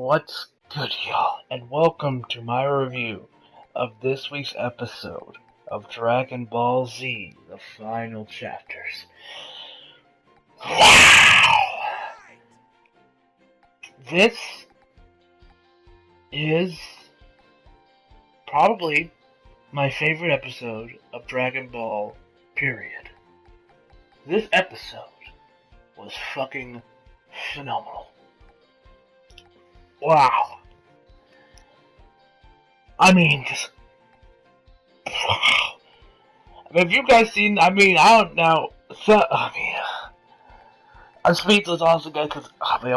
What's good, y'all, and welcome to my review of this week's episode of Dragon Ball Z, the final chapters. Wow! This is probably my favorite episode of Dragon Ball, period. This episode was fucking phenomenal. Wow. I mean, just... Wow. Have you guys seen... I don't know. I'm speechless honestly, guys, because...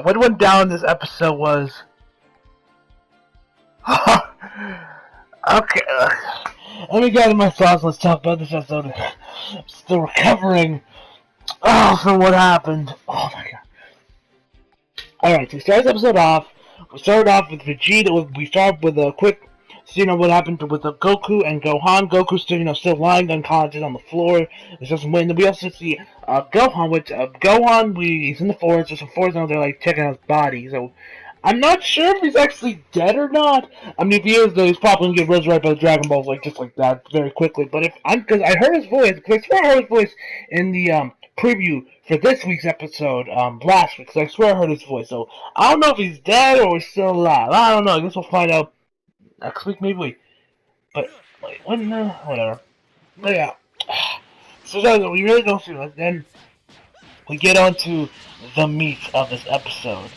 what went down in this episode was... Okay. Let me get in my thoughts. Let's talk about this episode. I'm still recovering from what happened. Oh my god. Alright, so we start this episode off. We started off with Vegeta. We start with a quick scene of what happened with the Goku and Gohan. Goku's still lying unconscious on the floor. There's just waiting. We also see Gohan, he's in the forest. There's some forest out there, like, checking out his body. So, I'm not sure if he's actually dead or not. I mean, if he is, though, he's probably going to get resurrected by the Dragon Balls, like, just like that, very quickly. But because I heard his voice, because I swear I heard his voice in the, preview for this week's episode, last week, because I swear I heard his voice. So, I don't know if he's dead or he's still alive. I don't know. I guess we'll find out next week, maybe. But, like, whatever. But, yeah. So, we really don't see that. Then, we get on to the meat of this episode.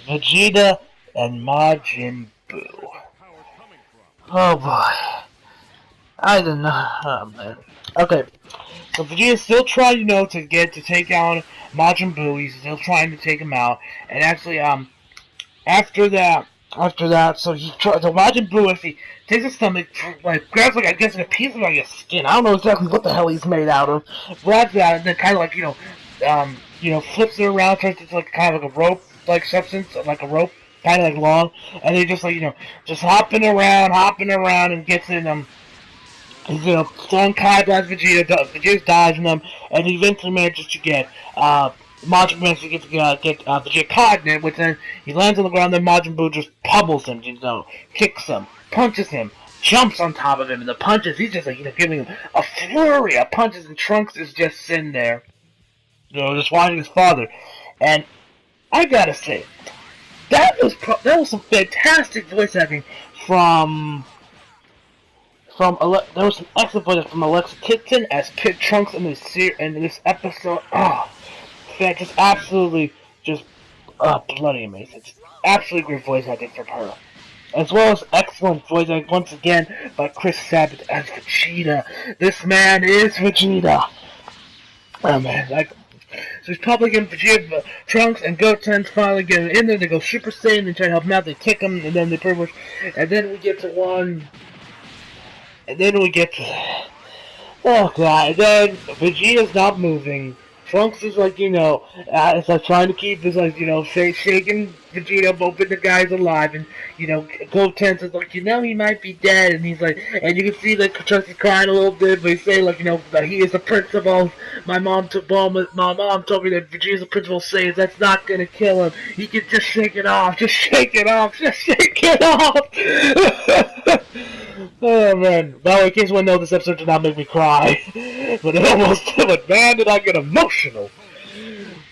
Vegeta and Majin Buu. Oh boy. I don't know. Oh man. Okay. So Vegeta's still trying, to take down Majin Buu. He's still trying to take him out. And actually, after that, so Majin Buu actually takes his stomach, like, grabs, like, I guess, like, a piece of, like, his skin. I don't know exactly what the hell he's made out of. Grabs that, and then kind of, like, flips it around, turns it to, like, kind of like a rope, like, substance, like a rope, kind of, like, long. And they just, like, just hopping around, and gets in, he's, throwing Kai blast Vegeta, Vegeta dodging them, and he eventually manages to get, Majin Buu manages to get Vegeta caught in it, which then he lands on the ground, then Majin Buu just pummels him, kicks him, punches him, jumps on top of him, and the punches, he's just, like, giving him a flurry of punches, and Trunks is just sitting there, just watching his father, and I gotta say, that was some fantastic voice acting from there was some excellent voice from Alexa Kitson as Kid Trunks in this episode. Oh, just absolutely, bloody amazing. It's absolutely great voice acting from her, as well as excellent voice acting once again by Chris Sabat as Vegeta. This man is Vegeta. Oh man, so he's probably getting Vegeta, Trunks, and Goten's finally getting in there. They go Super Saiyan, they try to help him out, they kick him, and then they pretty much... And then we get to oh god, and then Vegeta's not moving. Trunks is like, it's like trying to keep this, like, shaking Vegeta, hoping the guy's alive, and, Goten's is like, he might be dead, and he's like, and you can see that Trunks is crying a little bit, but he's saying, like, that he is the principal. My mom told me that Vegeta's the principal Saiyans, that's not gonna kill him. He can just shake it off, just shake it off. Oh man, well, in case you want to know, this episode did not make me cry, but it almost did, but man, did I get emotional.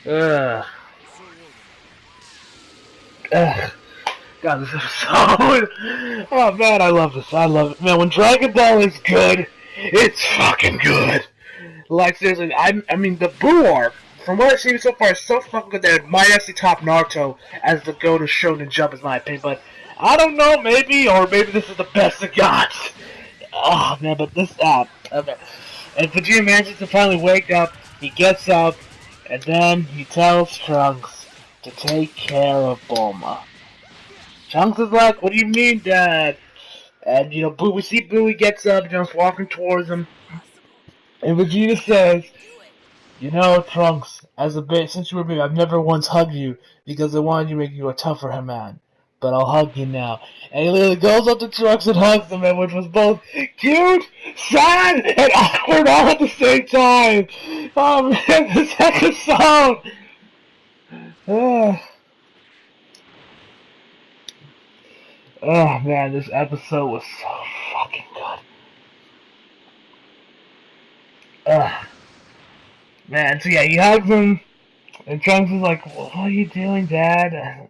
God, this episode, oh man, I love it, man, when Dragon Ball is good, it's fucking good. Like, seriously, I mean, the Buu arc, from what I've seen so far, is so fucking good that it might actually top Naruto as the go to Shonen Jump, is my opinion, but I don't know, maybe this is the best it got. Oh man, but this, and Vegeta manages to finally wake up, he gets up, and then he tells Trunks to take care of Bulma. Trunks is like, what do you mean, Dad? And, Boo, we see Boo, he gets up, just walking towards him, and Vegeta says, Trunks, since you were big, I've never once hugged you, because I wanted to make you a tougher man. But I'll hug you now. And he literally goes up to Trunks and hugs him, which was both cute, sad, and awkward all at the same time. Oh man, this episode! Oh man, this episode was so fucking good. Man, so yeah, he hugs him, and Trunks is like, "What are you doing, Dad?"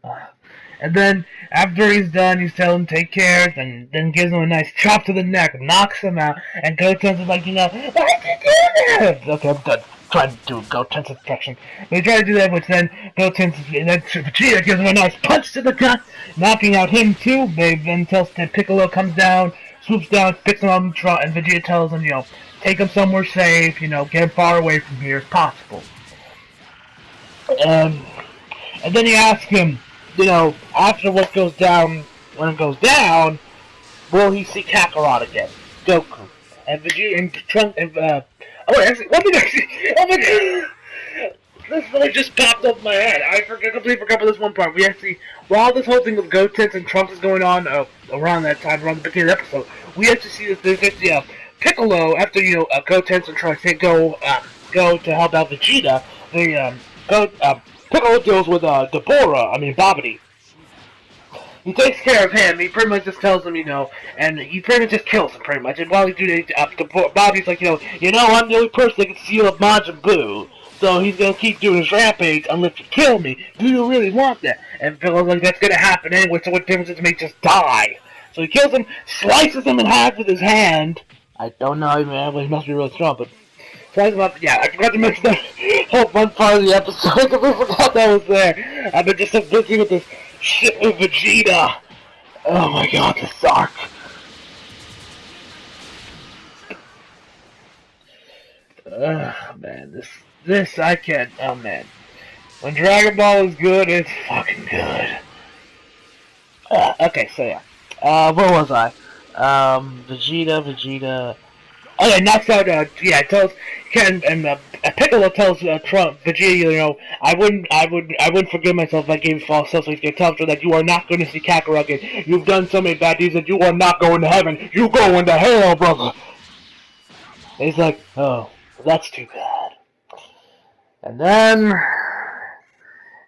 And then, after he's done, he's telling him take care, and then gives him a nice chop to the neck, knocks him out, and Goten's is like, why did you do that? Okay, I'm done trying to do Goten's instruction. They try to do that, which then Vegeta gives him a nice punch to the gut, knocking out him too. They then tells Piccolo comes down, swoops down, picks him up, and Vegeta tells him, take him somewhere safe, get him far away from here as possible. And then he asks him, after what goes down, when it goes down, will he see Kakarot again? Goku. And Vegeta and Trunks and, oh my god! This really just popped up in my head. I completely forgot about this one part. While this whole thing with Gotenks and Trunks is going on, around that time, around the beginning of the episode, we actually see this, Piccolo, after, Gotenks and Trunks go to help out Vegeta, Piccolo deals with, Babidi. He takes care of him. He pretty much just tells him, and he pretty much just kills him, pretty much. And while he's doing it, Bobby's like, I'm the only person that can seal up Majin Buu. So he's gonna keep doing his rampage unless you kill me. Do you really want that? And Piccolo's like, that's gonna happen anyway, so what difference does it make? Just die. So he kills him, slices him in half with his hand. I don't know, man, but he must be really strong, but slices him up. Yeah, I forgot to mention that whole fun part of the episode, because I forgot that was there. I've been just so busy with this shit with Vegeta. Oh my god, this arc. Man, this I can't. Oh man, when Dragon Ball is good, it's fucking good. Okay, so yeah. Where was I? Vegeta. Okay, knocks out. Tells Piccolo tells Vegeta, I wouldn't forgive myself if I gave you false hope. So he's gonna tell him that you are not going to see Kakarot again. You've done so many bad deeds that you are not going to heaven. You go into hell, brother. And he's like, oh, that's too bad. And then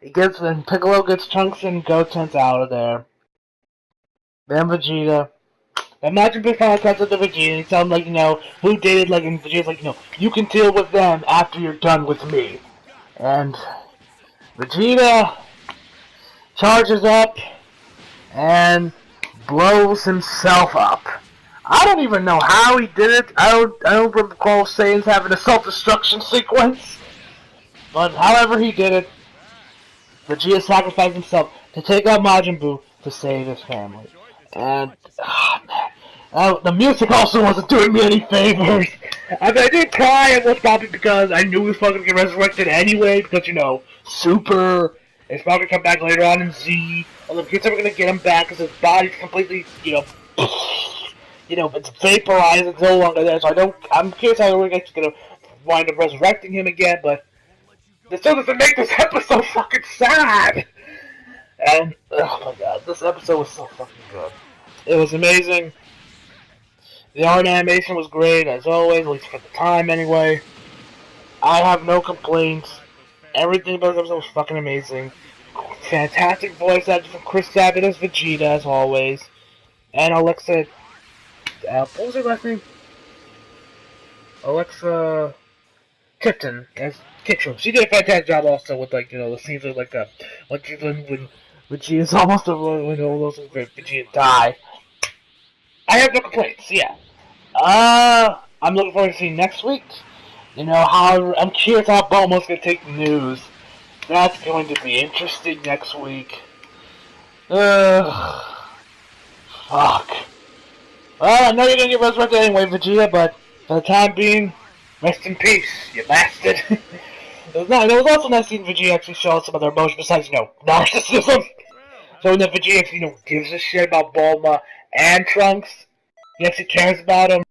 Piccolo gets Trunks and Gotenks out of there. Then Vegeta. Imagine Big Final cuts up to Vegeta and he tells him, who dated, and Vegeta's like, you can deal with them after you're done with me. And Vegeta charges up and blows himself up. I don't even know how he did it. I don't recall Saiyans having a self-destruction sequence. But however he did it, Vegeta sacrificed himself to take out Majin Buu to save his family. And, the music also wasn't doing me any favors. I did cry, and was probably because I knew he was probably going to get resurrected anyway, because, Super is probably going to come back later on in Z. Although the kids are going to get him back because his body's completely, it's vaporized, it's no longer there, so I'm curious how we're going to wind up resurrecting him again, but this still doesn't make this episode fucking sad! And, oh my god, this episode was so fucking good. It was amazing. The art animation was great, as always, at least for the time anyway. I have no complaints. Everything about this episode was fucking amazing. Fantastic voice acting from Chris Sabat as Vegeta, as always. And Alexa... what was her last name? Alexa... Tipton, as Kitchum. She did a fantastic job also with, the scenes of, when Vegeta's almost when all those Vegeta die. I have no complaints, yeah. I'm looking forward to seeing next week. I'm curious how Bulma's gonna take the news. That's going to be interesting next week. Fuck. Well, I know you're gonna get resurrected anyway, Vegeta, but for the time being, rest in peace, you bastard. It was also nice seeing Vegeta actually show some other emotion besides, narcissism. So when the Vegeta actually, gives a shit about Bulma and Trunks, he actually cares about him.